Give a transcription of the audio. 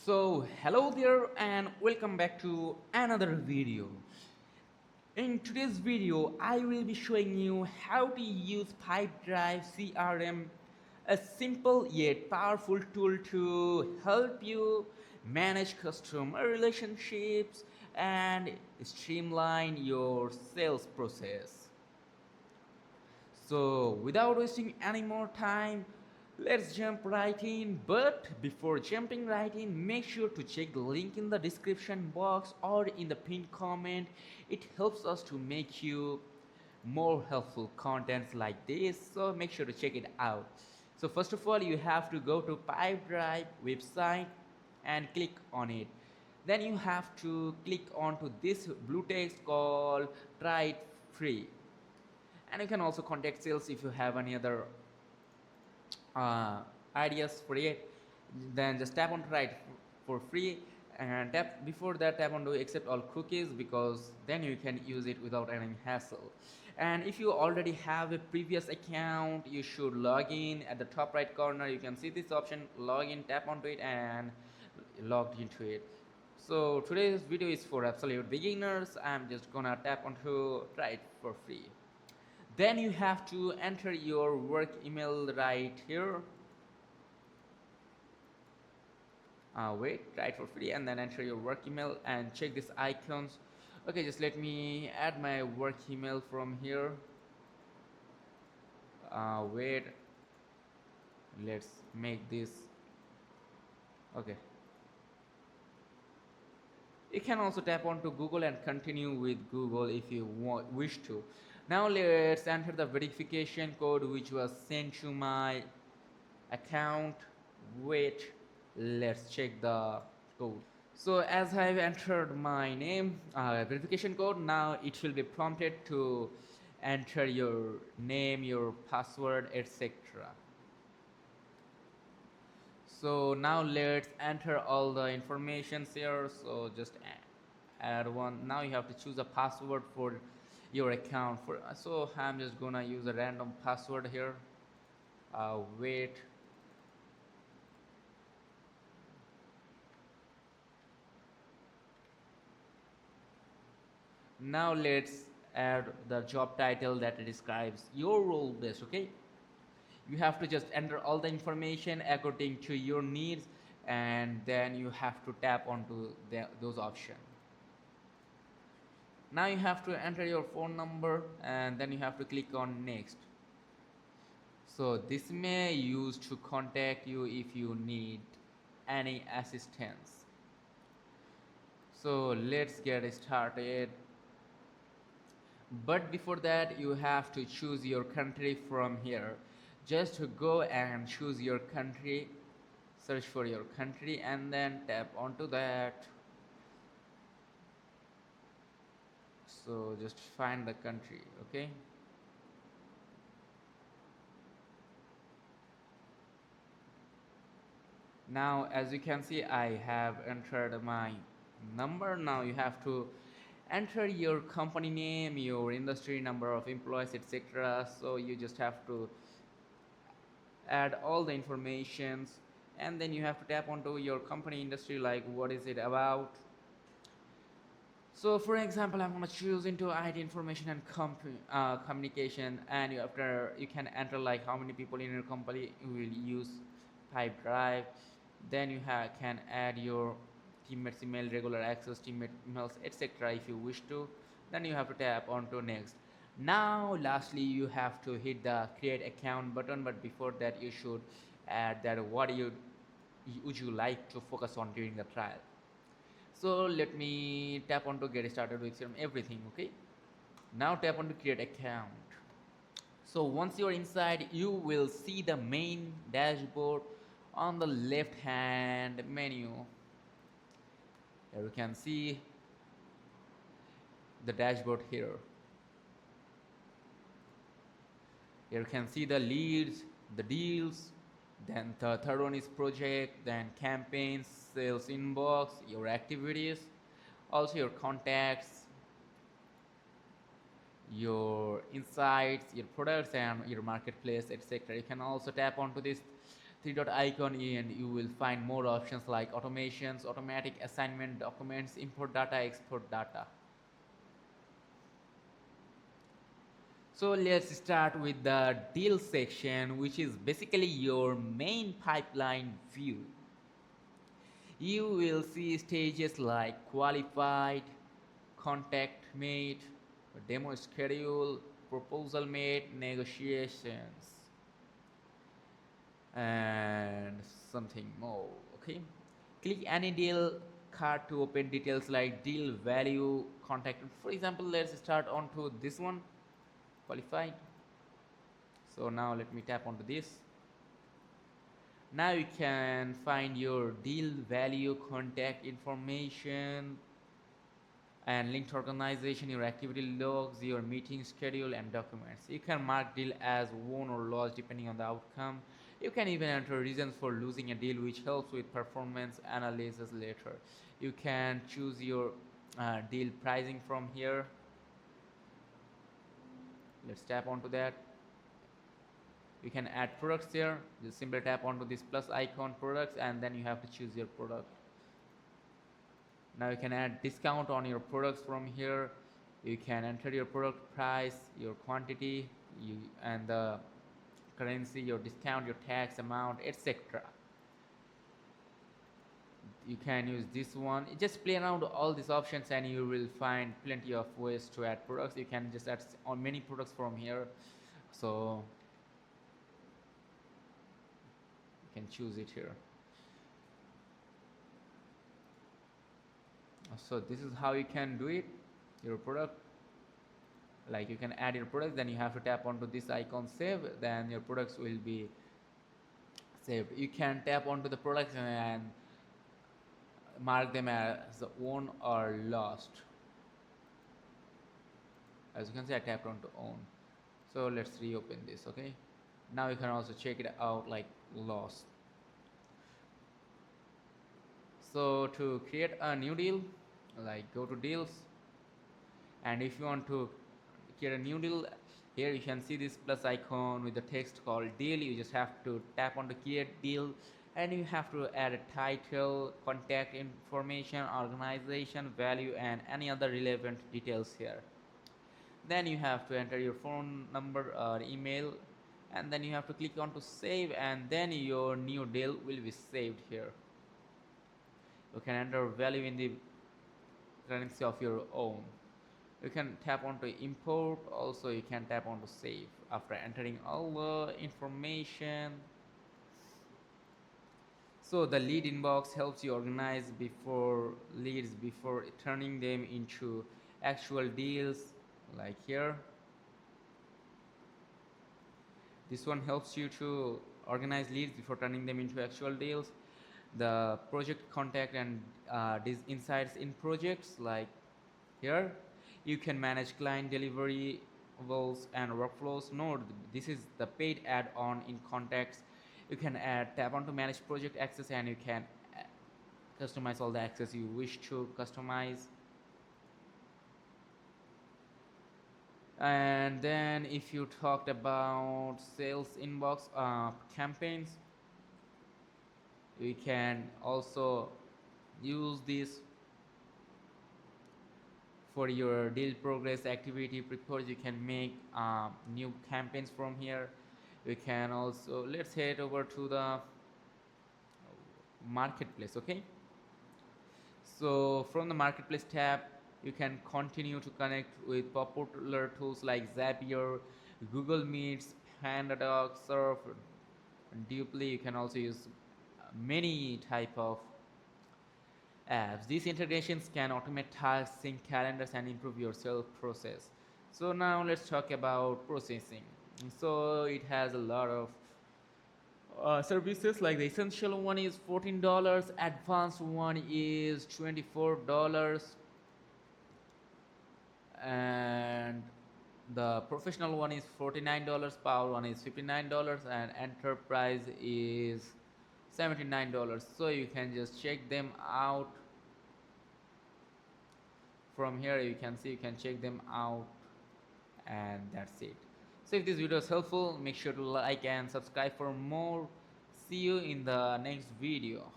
So hello there and welcome back to another video. In today's video, I will be showing you how to use Pipedrive CRM, a simple yet powerful tool to help you manage customer relationships and streamline your sales process. So, without wasting any more time, let's jump right in. But before jumping right in, make sure to check the link in the description box or in the pinned comment. It helps us to make you more helpful contents like this. So, make sure to check it out. So, first of all, you have to go to Pipedrive website and click on it. Then you have to click onto this blue text called try it free, and you can also contact sales if you have any other uh, ideas for it. Then just tap on right for free, and tap before that tap on to accept all cookies, because then you can use it without any hassle. And if you already have a previous account, you should log in. At the top right corner you can see this option login, tap onto it and logged into it. So today's video is for absolute beginners. I'm just gonna tap onto try it for free. Then you have to enter your work email right here. Wait, try it for free and then enter your work email and check these icons. Okay, just let me add my work email from here. Wait, let's make this. Okay, you can also tap onto Google and continue with Google if you wish to. Now let's enter the verification code which was sent to my account. Wait, let's check the code. So as I've entered my name, verification code, now it will be prompted to enter your name, your password, etc. So now let's enter all the information here. So just add one. Now you have to choose a password for your account. So I'm just gonna use a random password here. Wait. Now let's add the job title that describes your role best. Okay, you have to just enter all the information according to your needs, and then you have to tap onto those options. Now you have to enter your phone number and then you have to click on next. So this may use to contact you if you need any assistance. So let's get started. But before that, you have to choose your country from here. Just go and choose your country, search for your country and then tap onto that. So just find the country. Okay, now as you can see, I have entered my number. Now you have to enter your company name, your industry, number of employees, etc. So you just have to add all the informations, and then you have to tap onto your company industry, like what is it about. So for example, I'm going to choose into IT information and communication, and you can enter like how many people in your company will use Pipedrive. Then you can add your teammates email, regular access teammate emails, etc. if you wish to. Then you have to tap onto next. Now lastly you have to hit the create account button, but before that you should add that what would you like to focus on during the trial. So let me tap on to get started with everything. Okay, now tap on to create account. So once you're inside, you will see the main dashboard on the left hand menu. Here you can see the dashboard here. Here you can see the leads, the deals, then the third one is project, then campaigns, sales inbox, your activities, also your contacts, your insights, your products and your marketplace, etc. You can also tap onto this three dot icon, and you will find more options like automations, automatic assignment, documents, import data, export data. So let's start with the deal section, which is basically your main pipeline view. You will see stages like qualified, contact made, demo schedule, proposal made, negotiations, and something more. Okay, click any deal card to open details like deal value, contact. For example, let's start onto this one, qualified. So now let me tap onto this. Now you can find your deal value, contact information, and linked organization, your activity logs, your meeting schedule, and documents. You can mark deal as won or lost depending on the outcome. You can even enter reasons for losing a deal, which helps with performance analysis later. You can choose your deal pricing from here. Let's tap onto that. You can add products here. Just simply tap onto this plus icon, products, and then you have to choose your product. Now you can add discount on your products from here. You can enter your product price, your quantity, and the currency, your discount, your tax amount, etc. You can use this one. Just play around all these options and you will find plenty of ways to add products. You can just add on many products from here. So you can choose it here. So this is how you can do it, your product. Like you can add your products, then you have to tap onto this icon, save, then your products will be saved. You can tap onto the products and mark them as won or lost. As you can see, I tapped onto own. So let's reopen this. Okay, now you can also check it out like lost. So to create a new deal, like go to deals, and if you want to create a new deal, here you can see this plus icon with the text called deal. You just have to tap on the create deal, and you have to add a title, contact information, organization, value, and any other relevant details here. Then you have to enter your phone number or email, and then you have to click on to save, and then your new deal will be saved here. You can enter value in the currency of your own. You can tap onto import, also you can tap onto save after entering all the information. So the lead inbox helps you organize leads before turning them into actual deals, like here. This one helps you to organize leads before turning them into actual deals. The project contact and these insights in projects, like here you can manage client deliverables and workflows. Note this is the paid add-on in contacts. You can tap on to manage project access, and you can customize all the access you wish to customize. And then if you talked about sales inbox campaigns, we can also use this for your deal progress activity reports. You can make new campaigns from here. We can also, let's head over to the marketplace. Okay, so from the marketplace tab, you can continue to connect with popular tools like Zapier, Google Meets, PandaDoc, Surf, Dupli. You can also use many type of apps. These integrations can automate tasks, sync calendars, and improve your sales process. So now let's talk about processing. So it has a lot of services. Like the essential one is $14, advanced one is $24, and the professional one is $49, power one is $59, and enterprise is $79. So you can just check them out from here. You can see, you can check them out, and that's it. So if this video is helpful, make sure to like and subscribe for more See you in the next video.